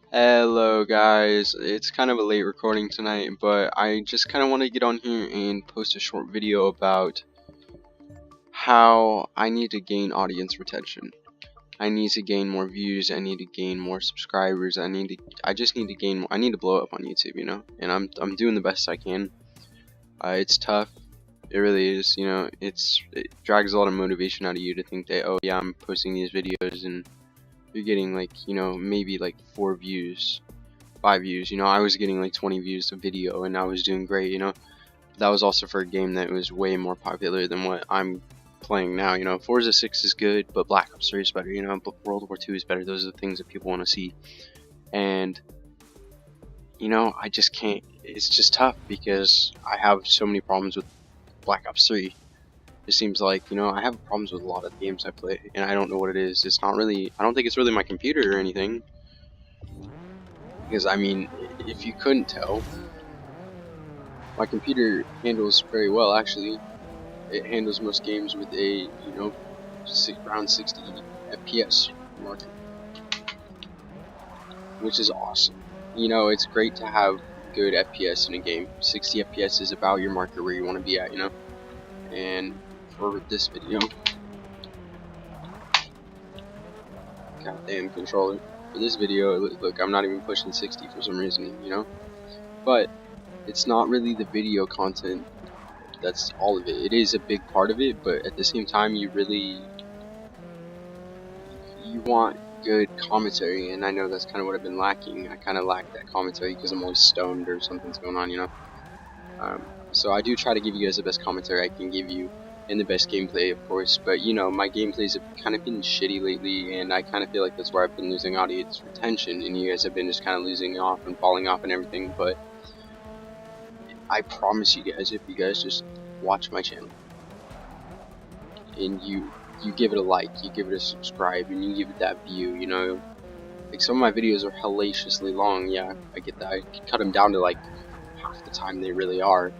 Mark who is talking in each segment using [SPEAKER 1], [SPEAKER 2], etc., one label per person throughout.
[SPEAKER 1] Hello guys, it's kind of a late recording tonight, but I just kind of want to get on here and post a short video about how I need to gain audience retention. I need to gain more views, I need to gain more subscribers, I just need to gain more, I need to blow up on YouTube, and I'm doing the best I can. It's tough, it really is, it drags a lot of motivation out of you to think that, oh yeah, I'm posting these videos and you're getting like, maybe like 4 views, 5 views. I was getting like 20 views a video and I was doing great. That was also for a game that was way more popular than what I'm playing now. Forza 6 is good, but Black Ops 3 is better. But World War 2 is better. Those are the things that people want to see. And I just can't, it's just tough because I have so many problems with Black Ops 3. It seems like, I have problems with a lot of games I play, and I don't know what it is. It's not really, I don't think it's really my computer or anything. Because, I mean, if you couldn't tell, my computer handles very well, actually. It handles most games with a, around 60 FPS mark, which is awesome. It's great to have good FPS in a game. 60 FPS is about your marker where you want to be at, And for this video, goddamn controller. For this video, look, I'm not even pushing 60 for some reason, But it's not really the video content that's all of it. It is a big part of it, but at the same time, you want good commentary, and I know that's kind of what I've been lacking. I kind of lack that commentary because I'm always stoned or something's going on, So I do try to give you guys the best commentary I can give you, and the best gameplay, of course, but my gameplays have kind of been shitty lately, and I kind of feel like that's where I've been losing audience retention, and you guys have been just kind of losing off and falling off and everything. But I promise you guys, if you guys just watch my channel, and you give it a like, you give it a subscribe, and you give it that view, like some of my videos are hellaciously long, yeah, I get that, I cut them down to like half the time they really are.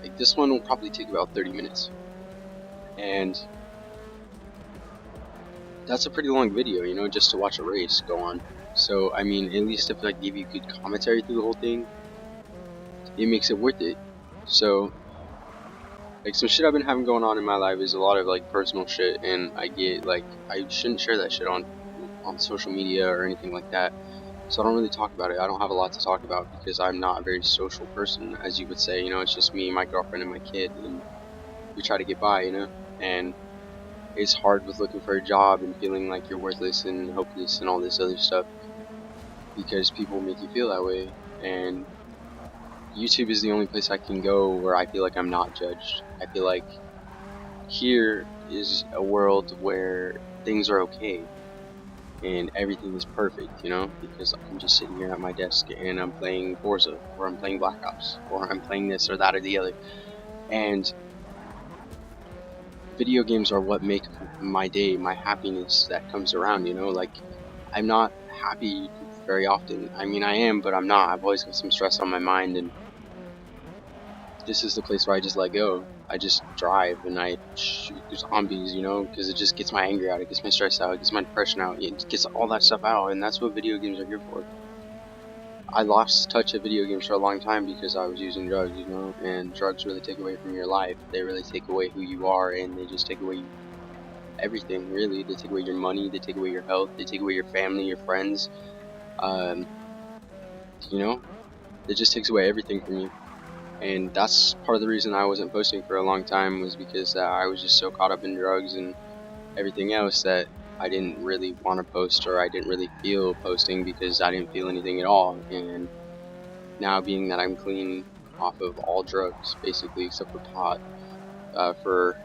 [SPEAKER 1] Like this one will probably take about 30 minutes. And that's a pretty long video, just to watch a race go on. So, I mean, at least if I give you good commentary through the whole thing, it makes it worth it. So, like, some shit I've been having going on in my life is a lot of, like, personal shit, and I shouldn't share that shit on social media or anything like that. So I don't really talk about it. I don't have a lot to talk about because I'm not a very social person, as you would say. It's just me, my girlfriend, and my kid, and we try to get by, and it's hard with looking for a job and feeling like you're worthless and hopeless and all this other stuff because people make you feel that way. And YouTube is the only place I can go where I feel like I'm not judged. I feel like here is a world where things are okay and everything is perfect, because I'm just sitting here at my desk and I'm playing Forza, or I'm playing Black Ops, or I'm playing this or that or the other. And video games are what make my day, my happiness that comes around, like, I'm not happy very often. I mean, I am, but I'm not. I've always got some stress on my mind, and this is the place where I just let go. I just drive and I shoot zombies, because it just gets my anger out, it gets my stress out, it gets my depression out, it gets all that stuff out, and that's what video games are here for. I lost touch of video games for a long time because I was using drugs, and drugs really take away from your life. They really take away who you are, and they just take away everything, really. They take away your money, they take away your health, they take away your family, your friends. It just takes away everything from you. And that's part of the reason I wasn't posting for a long time, was because I was just so caught up in drugs and everything else that I didn't really want to post, or I didn't really feel posting because I didn't feel anything at all. And now, being that I'm clean off of all drugs, basically, except for pot, for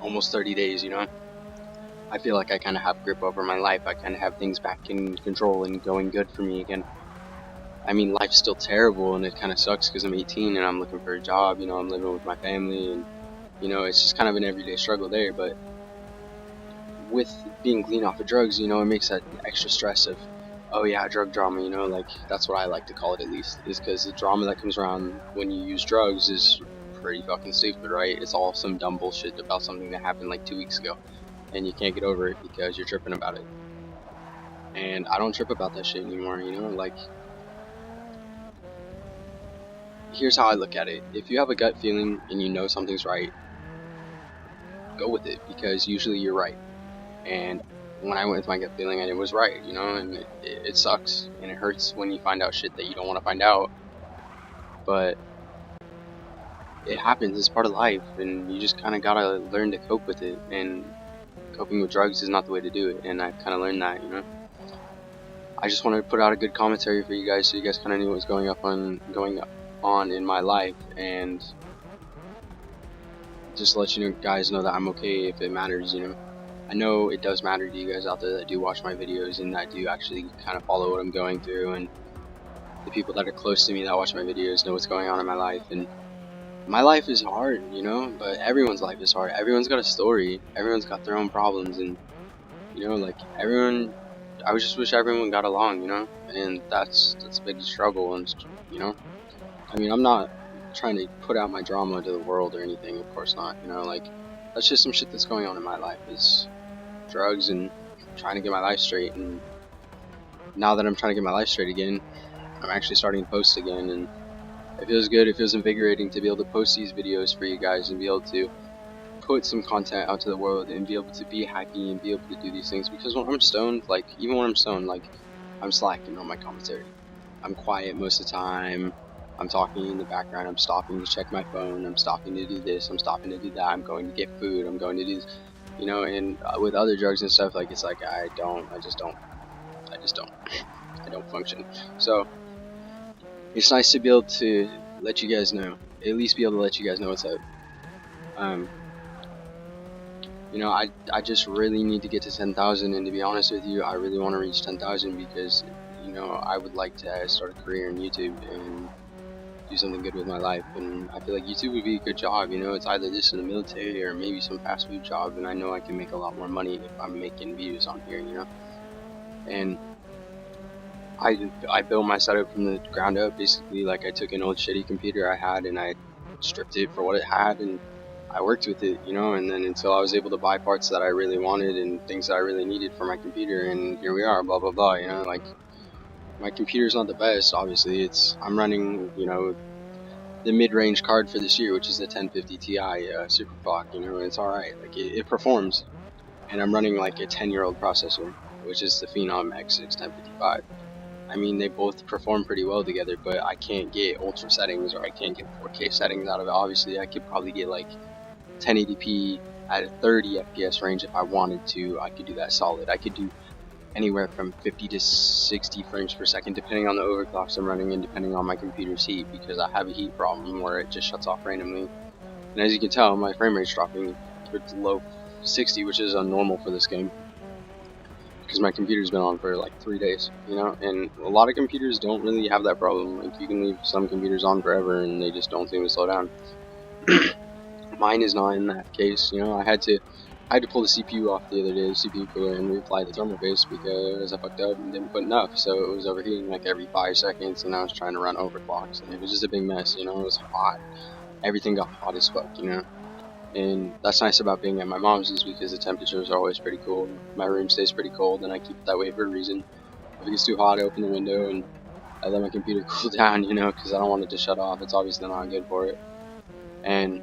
[SPEAKER 1] almost 30 days, I feel like I kind of have grip over my life. I kind of have things back in control and going good for me again. I mean, life's still terrible, and it kind of sucks because I'm 18 and I'm looking for a job, I'm living with my family, and, it's just kind of an everyday struggle there. But with being clean off of drugs, it makes that extra stress of, oh yeah, drug drama, like, that's what I like to call it, at least, is because the drama that comes around when you use drugs is pretty fucking stupid, right? It's all some dumb bullshit about something that happened like 2 weeks ago, and you can't get over it because you're tripping about it. and I don't trip about that shit anymore, you know? Like, here's how I look at it. If you have a gut feeling and you know something's right, go with it, because usually you're right. And when I went with my gut feeling and it was right, you know, and it sucks and it hurts when you find out shit that you don't want to find out, but it happens, it's part of life, and you just kind of gotta learn to cope with it, and coping with drugs is not the way to do it, and I kind of learned that, you know. I just wanted to put out a good commentary for you guys, so you guys kind of knew what was going on in my life, and just let you guys know that I'm okay if it matters, you know. I know it does matter to you guys out there that do watch my videos and that do actually kind of follow what I'm going through, and the people that are close to me that watch my videos know what's going on in my life. And my life is hard, you know, but everyone's life is hard. Everyone's got a story, everyone's got their own problems, and you know, like, everyone, I just wish everyone got along, you know, and that's a big struggle. And you know, I mean, I'm not trying to put out my drama to the world or anything, of course not, you know, like, that's just some shit that's going on in my life, is drugs and trying to get my life straight. And now that I'm trying to get my life straight again, I'm actually starting to post again, and it feels good, it feels invigorating to be able to post these videos for you guys and be able to put some content out to the world and be able to be happy and be able to do these things. Because when I'm stoned, like, even when I'm stoned, like, I'm slacking on my commentary. I'm quiet most of the time, I'm talking in the background, I'm stopping to check my phone, I'm stopping to do this, I'm stopping to do that, I'm going to get food, I'm going to do this, you know. And with other drugs and stuff, like, it's like I just don't I don't function. So it's nice to be able to let you guys know, at least be able to let you guys know what's up. You know, I just really need to get to 10,000, and to be honest with you, I really want to reach 10,000 because, you know, I would like to start a career in YouTube and do something good with my life. And I feel like YouTube would be a good job, you know. It's either this in the military or maybe some fast food job, and I know I can make a lot more money if I'm making videos on here, you know. And I built my setup from the ground up, basically. Like, I took an old shitty computer I had and I stripped it for what it had, and I worked with it, you know. And then until I was able to buy parts that I really wanted and things that I really needed for my computer, and here we are, blah blah blah, you know. Like, my computer's not the best, obviously. I'm running, you know, the mid-range card for this year, which is the 1050 Ti super clock, you know, and it's alright. Like, it performs, and I'm running like a 10-year-old processor, which is the Phenom X6 1055. I mean, they both perform pretty well together, but I can't get ultra settings, or I can't get 4K settings out of it. Obviously, I could probably get like 1080p at a 30 FPS range if I wanted to. I could do that solid. I could do anywhere from 50 to 60 frames per second, depending on the overclocks I'm running and depending on my computer's heat, because I have a heat problem where it just shuts off randomly. And as you can tell, my frame rate's dropping to low 60, which is normal for this game, because my computer's been on for like 3 days, you know. And a lot of computers don't really have that problem. Like, you can leave some computers on forever and they just don't seem to slow down. Mine is not in that case, you know. I had to pull the CPU off the other day, the CPU cooler, and reapply the thermal paste because I fucked up and didn't put enough, so it was overheating like every 5 seconds, and I was trying to run overclocks, and it was just a big mess, you know. It was hot, everything got hot as fuck, you know. And that's nice about being at my mom's, is because the temperatures are always pretty cool. My room stays pretty cold, and I keep it that way for a reason. If it gets too hot, I open the window and I let my computer cool down, you know, because I don't want it to shut off. It's obviously not good for it. And,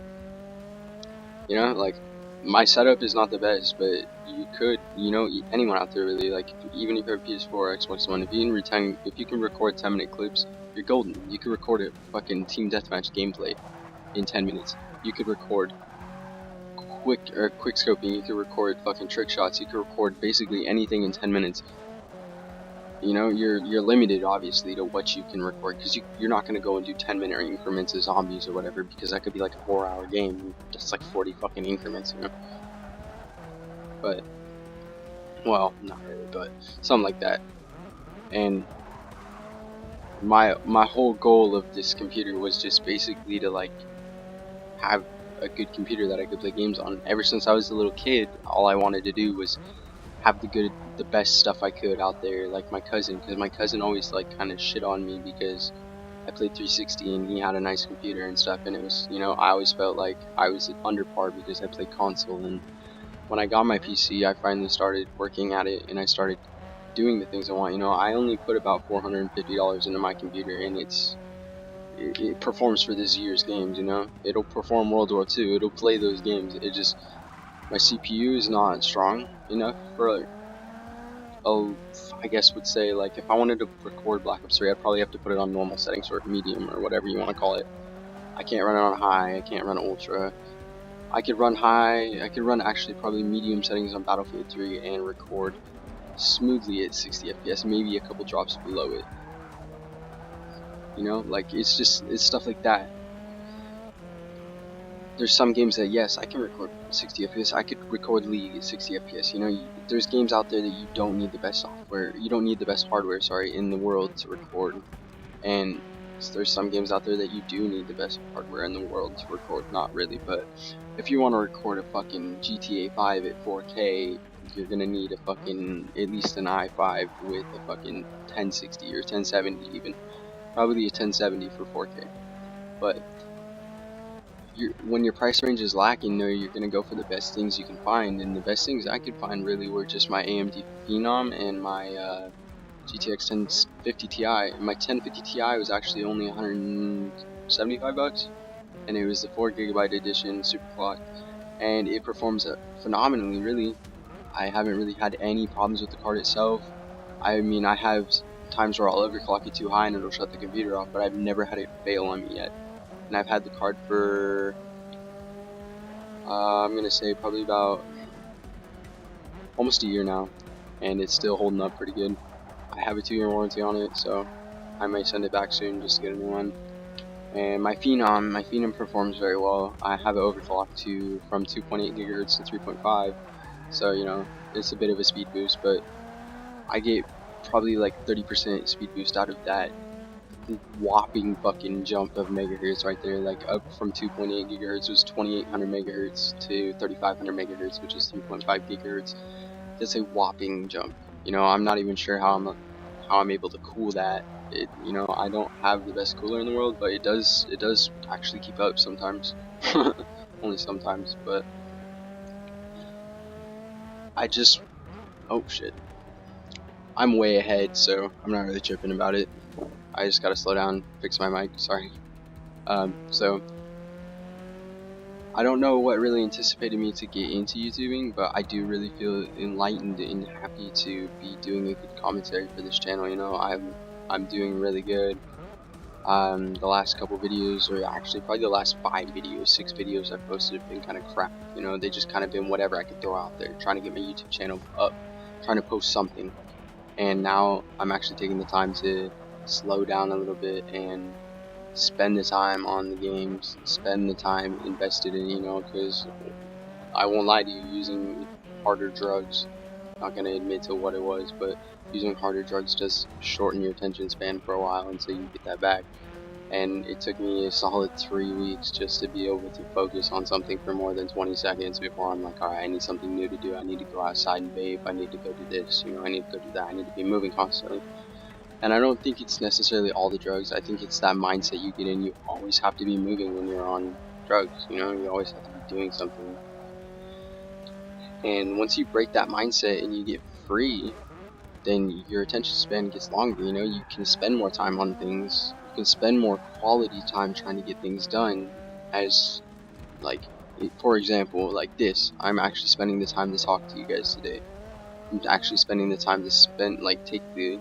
[SPEAKER 1] you know, like, my setup is not the best, but you could, you know, anyone out there really, like, even if you're a PS4, Xbox One, if you can record 10-minute clips, you're golden. You could record a fucking team deathmatch gameplay in 10 minutes. You could record quick scoping, you could record fucking trick shots, you could record basically anything in 10 minutes. You know, you're limited obviously to what you can record, because you're not gonna go and do 10-minute increments of zombies or whatever, because that could be like a 4-hour game. That's like 40 fucking increments, you know. But, well, not really, but something like that. And my whole goal of this computer was just basically to, like, have a good computer that I could play games on. Ever since I was a little kid, all I wanted to do was have the best stuff I could out there, like my cousin, because my cousin always, like, kind of shit on me because I played 360 and he had a nice computer and stuff, and it was, you know, I always felt like I was under par because I played console. And when I got my PC, I finally started working at it, and I started doing the things I want. You know, I only put about $450 into my computer, and it performs for this year's games. You know, it'll perform World War II. It'll play those games. It just, my CPU is not strong enough for, I guess would say, like, if I wanted to record Black Ops 3, I'd probably have to put it on normal settings or medium or whatever you want to call it. I can't run it on high. I can't run ultra. I could run high. I could run actually probably medium settings on Battlefield 3 and record smoothly at 60 FPS, maybe a couple drops below it. You know, like, it's stuff like that. There's some games that, yes, I can record 60 FPS. I could record League at 60 FPS. You know, there's games out there that you don't need the best software, you don't need the best hardware, sorry, in the world to record. And there's some games out there that you do need the best hardware in the world to record. Not really, but if you want to record a fucking GTA 5 at 4K, you're gonna need a fucking, at least an i5 with a fucking 1060 or 1070 even. Probably a 1070 for 4K. But when your price range is lacking, you know, you're gonna go for the best things you can find, and the best things I could find really were just my AMD Phenom and my GTX 1050 Ti. My 1050 Ti was actually only $175, and it was the 4GB edition super clock, and it performs phenomenally. Really, I haven't really had any problems with the card itself. I mean, I have times where I'll overclock it too high and it'll shut the computer off, but I've never had it fail on me yet. And I've had the card for, I'm gonna say probably about almost a year now, and it's still holding up pretty good. I have a 2-year warranty on it, so I may send it back soon just to get a new one. And my Phenom performs very well. I have it overclocked from 2.8 GHz to 3.5, so you know, it's a bit of a speed boost, but I get probably like 30% speed boost out of that whopping fucking jump of megahertz right there. Like, up from 2.8 GHz was 2800 megahertz to 3500 megahertz, which is 3.5 gigahertz. That's a whopping jump. You know, I'm not even sure how I'm able to cool that. You know, I don't have the best cooler in the world, but it does actually keep up sometimes. Only sometimes, but oh shit, I'm way ahead, so I'm not really tripping about it. I just gotta slow down, fix my mic, sorry. So I don't know what really anticipated me to get into YouTubing, but I do really feel enlightened and happy to be doing a good commentary for this channel. You know, I'm doing really good. The last couple videos, or actually probably the last 6 videos I've posted have been kind of crap. You know, they just kind of been whatever I could throw out there, trying to get my YouTube channel up, trying to post something. And now I'm actually taking the time to slow down a little bit and spend the time on the games, spend the time invested in, you know, because I won't lie to you, using harder drugs, not gonna admit to what it was, but using harder drugs does shorten your attention span for a while until you get that back. And it took me a solid 3 weeks just to be able to focus on something for more than 20 seconds before I'm like, alright, I need something new to do. I need to go outside and vape. I need to go do this, you know, I need to go do that. I need to be moving constantly. And I don't think it's necessarily all the drugs. I think it's that mindset you get in. You always have to be moving when you're on drugs, you know, you always have to be doing something. And once you break that mindset and you get free, then your attention span gets longer, you know, you can spend more time on things, you can spend more quality time trying to get things done. As, like, for example, like this, I'm actually spending the time to talk to you guys today. I'm actually spending the time to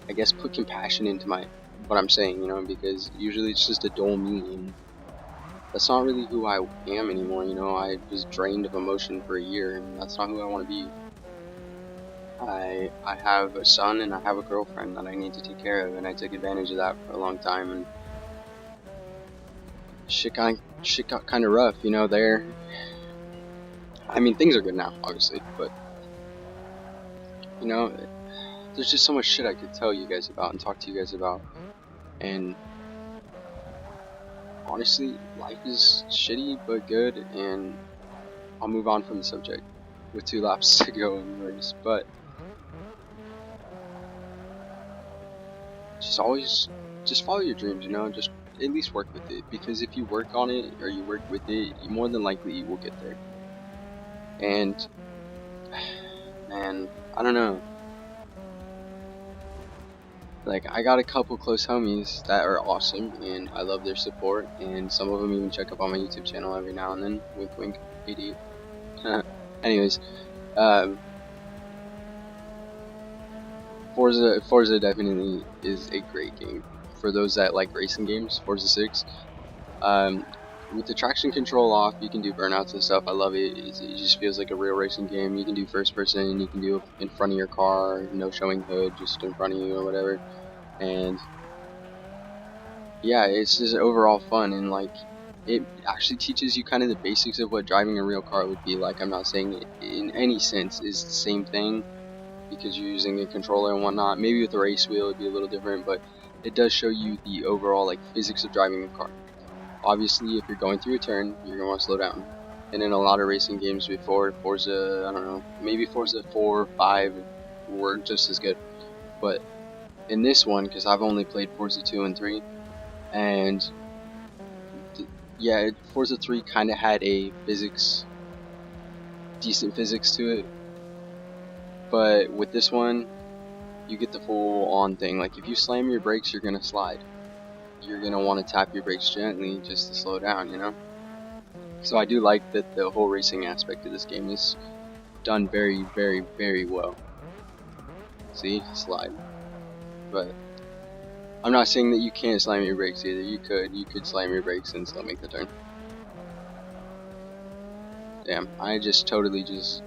[SPEAKER 1] I guess put compassion into what I'm saying, you know, because usually it's just a dull medium. That's not really who I am anymore, you know. I was drained of emotion for a year, and that's not who I want to be. I have a son and I have a girlfriend that I need to take care of, and I took advantage of that for a long time, and shit got kind of rough, you know. I mean, things are good now, obviously, but you know, there's just so much shit I could tell you guys about and talk to you guys about, and honestly, life is shitty but good, and I'll move on from the subject with 2 laps to go anyways. But just follow your dreams, you know, just at least work with it, because if you work on it or you work with it, more than likely you will get there. And and I don't know. Like, I got a couple close homies that are awesome, and I love their support, and some of them even check up on my YouTube channel every now and then. Wink, wink, idiot. Anyways, um, Forza definitely is a great game for those that like racing games. Forza 6. Um, with the traction control off, you can do burnouts and stuff. I love it. It just feels like a real racing game. You can do first person, you can do it in front of your car, no showing hood, just in front of you or whatever. And yeah, it's just overall fun, and like it actually teaches you kind of the basics of what driving a real car would be like. I'm not saying it in any sense is the same thing because you're using a controller and whatnot. Maybe with a race wheel it'd be a little different, but it does show you the overall like physics of driving a car. Obviously, if you're going through a turn, you're gonna want to slow down. And in a lot of racing games before, Forza, I don't know, maybe Forza 4 or 5 were just as good. But in this one, because I've only played Forza 2 and 3, and yeah, Forza 3 kind of had a decent physics to it. But with this one, you get the full on thing. Like, if you slam your brakes, you're gonna slide. You're gonna want to tap your brakes gently just to slow down, you know? So I do like that the whole racing aspect of this game is done very, very, very well. See? Slide. But I'm not saying that you can't slam your brakes either. You could slam your brakes and still make the turn. Damn, I just totally just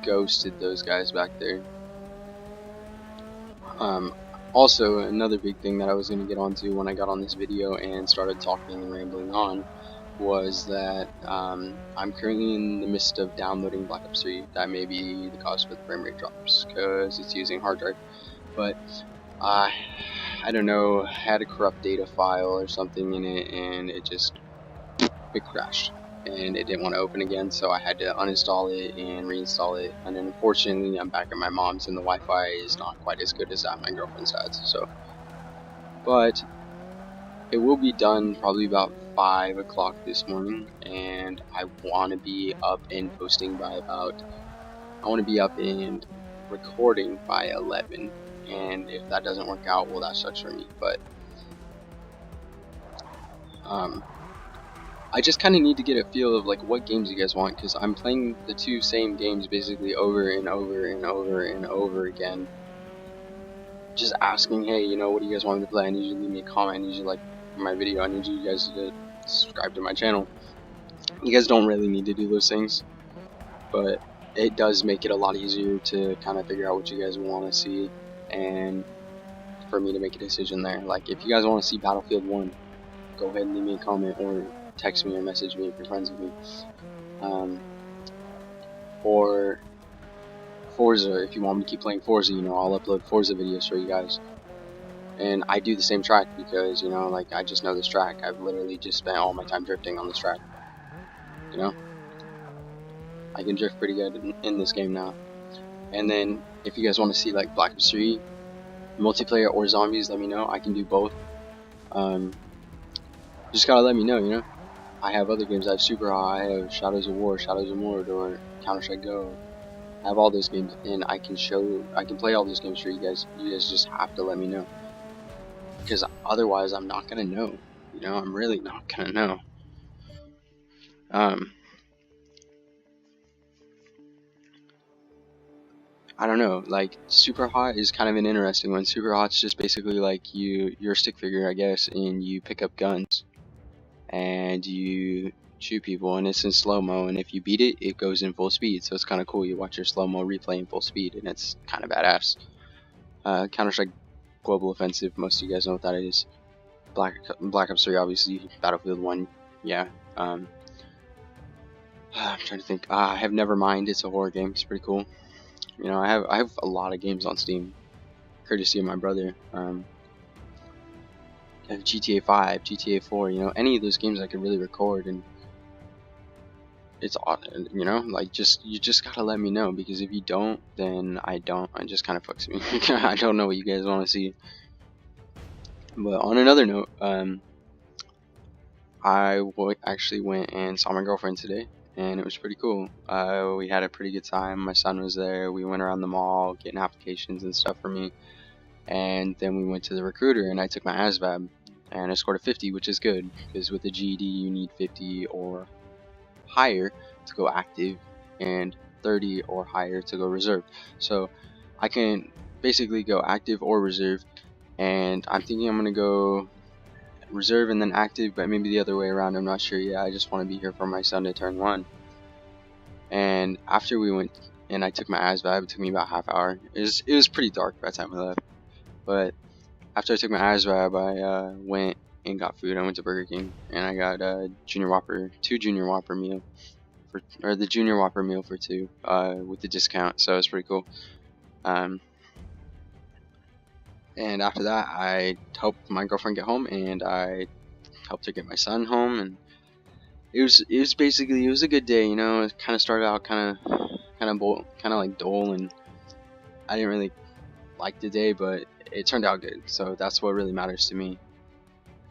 [SPEAKER 1] ghosted those guys back there. Also, another big thing that I was going to get onto when I got on this video and started talking and rambling on was that I'm currently in the midst of downloading Black Ops 3. That may be the cause for the frame rate drops because it's using hard drive. But I don't know, had a corrupt data file or something in it, and it crashed. And it didn't want to open again, so I had to uninstall it and reinstall it. And then unfortunately, I'm back at my mom's, and the Wi-Fi is not quite as good as at my girlfriend's house. So, but it will be done probably about 5 o'clock this morning, and I want to be up and posting by about. I want to be up and recording by 11. And if that doesn't work out, well, that sucks for me. But I just kind of need to get a feel of like what games you guys want, because I'm playing the two same games basically over and over and over and over again. Just asking, hey, you know, what do you guys want me to play? I need you to leave me a comment. I need you to like my video. I need you guys to subscribe to my channel. You guys don't really need to do those things, but it does make it a lot easier to kind of figure out what you guys want to see and for me to make a decision there. Like, if you guys want to see Battlefield 1, go ahead and leave me a comment or text me or message me if you're friends with me. Or Forza, if you want me to keep playing Forza, you know, I'll upload Forza videos for you guys. And I do the same track because, you know, like, I just know this track. I've literally just spent all my time drifting on this track. You know? I can drift pretty good in this game now. And then, if you guys want to see, like, Black Ops 3, multiplayer or zombies, let me know. I can do both. Just gotta let me know, you know? I have other games. I have Super Hot, I have Shadows of War, Shadows of Mordor, Counter-Strike Go. I have all those games, and I can play all those games for you guys. You guys just have to let me know, because otherwise I'm not gonna know. You know, I'm really not gonna know. I don't know. Like, Super Hot is kind of an interesting one. Super Hot's just basically like you're a stick figure, I guess, and you pick up guns and you shoot people, and it's in slow-mo, and if you beat it, it goes in full speed, so it's kind of cool. You watch your slow-mo replay in full speed, and it's kind of badass. Counter-Strike Global Offensive, most of you guys know what that is. Black Ops 3, obviously. Battlefield 1, yeah. I'm trying to think. I have Nevermind. It's a horror game. It's pretty cool. You know, I have a lot of games on Steam, courtesy of my brother. I have GTA 5, GTA 4. You know, any of those games I could really record, and it's, you know, like, you just gotta let me know, because if you don't, then I don't. It just kind of fucks me. I don't know what you guys want to see. But on another note, I actually went and saw my girlfriend today, and it was pretty cool. We had a pretty good time. My son was there. We went around the mall getting applications and stuff for me, and then we went to the recruiter and I took my ASVAB, and I scored a 50, which is good because with the GED you need 50 or higher to go active and 30 or higher to go reserve. So I can basically go active or reserve, and I'm thinking I'm gonna go reserve and then active, but maybe the other way around. I'm not sure yet. I just want to be here for my son to turn 1. And after we went and I took my ASVAB, it took me about half hour. It was pretty dark by the time I left. But after I took my ASVAB, I went and got food. I went to Burger King and I got a Junior Whopper, 2 Junior Whopper meal, or the Junior Whopper meal for 2, with the discount. So it was pretty cool. And after that, I helped my girlfriend get home, and I helped her get my son home, and it was a good day, you know. It kind of started out kind of like dull, and I didn't really like the day, but it turned out good, so that's what really matters to me.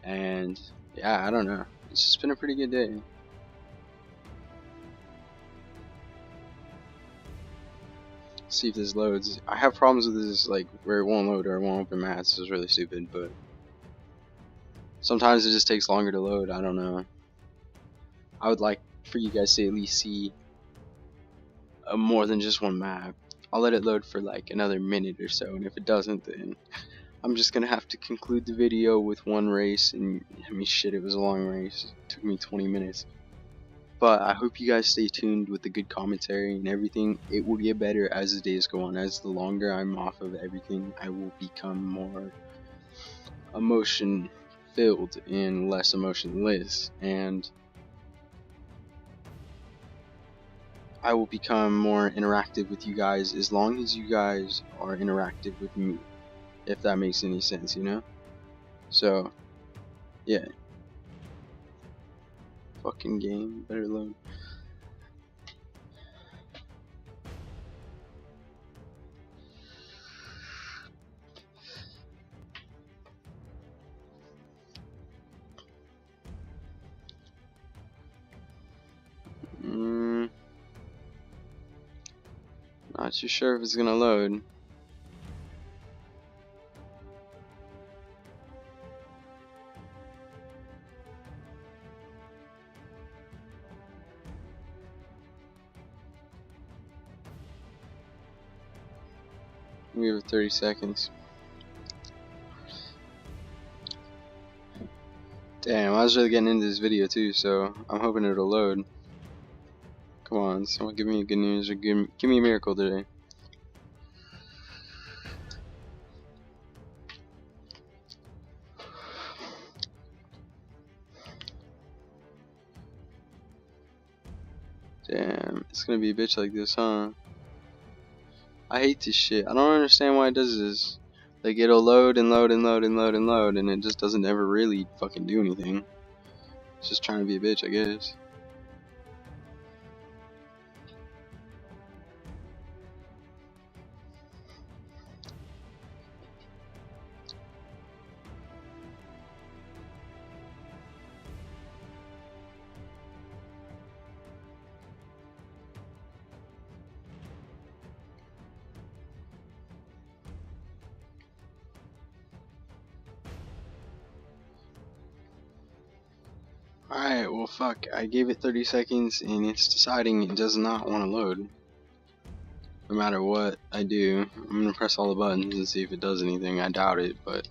[SPEAKER 1] And yeah, I don't know, it's just been a pretty good day. Let's see if this loads. I have problems with this, like where it won't load or it won't open maps. It's really stupid, but sometimes it just takes longer to load. I don't know. I would like for you guys to at least see more than just one map. I'll let it load for like another minute or so, and if it doesn't, then I'm just gonna have to conclude the video with one race. And I mean, shit, it was a long race. It took me 20 minutes. But I hope you guys stay tuned with the good commentary and everything. It will get better as the days go on. As the longer I'm off of everything, I will become more emotion filled and less emotionless, and I will become more interactive with you guys as long as you guys are interactive with me, if that makes any sense, you know? So, yeah. Fucking game, better load. Not too sure if it's gonna load. We have 30 seconds. Damn, I was really getting into this video too, so I'm hoping it'll load. Come on, someone give me good news or give me a miracle today. Damn, it's gonna be a bitch like this, huh? I hate this shit. I don't understand why it does this. Like, it'll load and load and load and load and load, and it just doesn't ever really fucking do anything. It's just trying to be a bitch, I guess. Alright, well fuck, I gave it 30 seconds and it's deciding it does not want to load. No matter what I do, I'm gonna press all the buttons and see if it does anything. I doubt it, but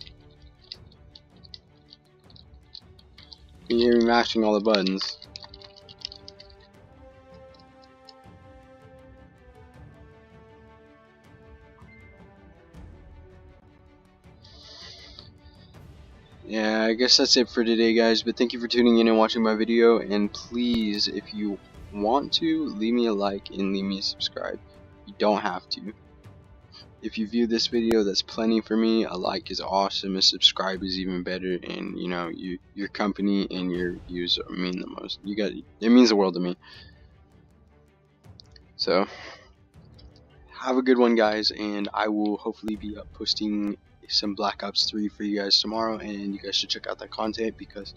[SPEAKER 1] you can hear me mashing all the buttons. Yeah, I guess that's it for today, guys, but thank you for tuning in and watching my video, and please, if you want to, leave me a like and leave me a subscribe. You don't have to. If you view this video, that's plenty for me. A like is awesome, a subscribe is even better, and you know, your company and your views mean the most. It means the world to me. So, have a good one, guys, and I will hopefully be posting some Black Ops 3 for you guys tomorrow, and you guys should check out that content because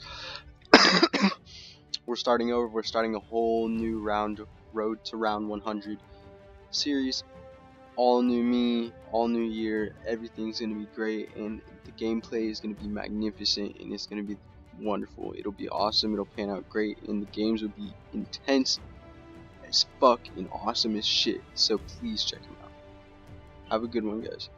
[SPEAKER 1] we're starting over. We're starting a whole new road to round 100 series. All new me, all new year. Everything's gonna be great, and the gameplay is gonna be magnificent, and it's gonna be wonderful. It'll be awesome. It'll pan out great, and the games will be intense as fuck and awesome as shit. So please check them out. Have a good one, guys.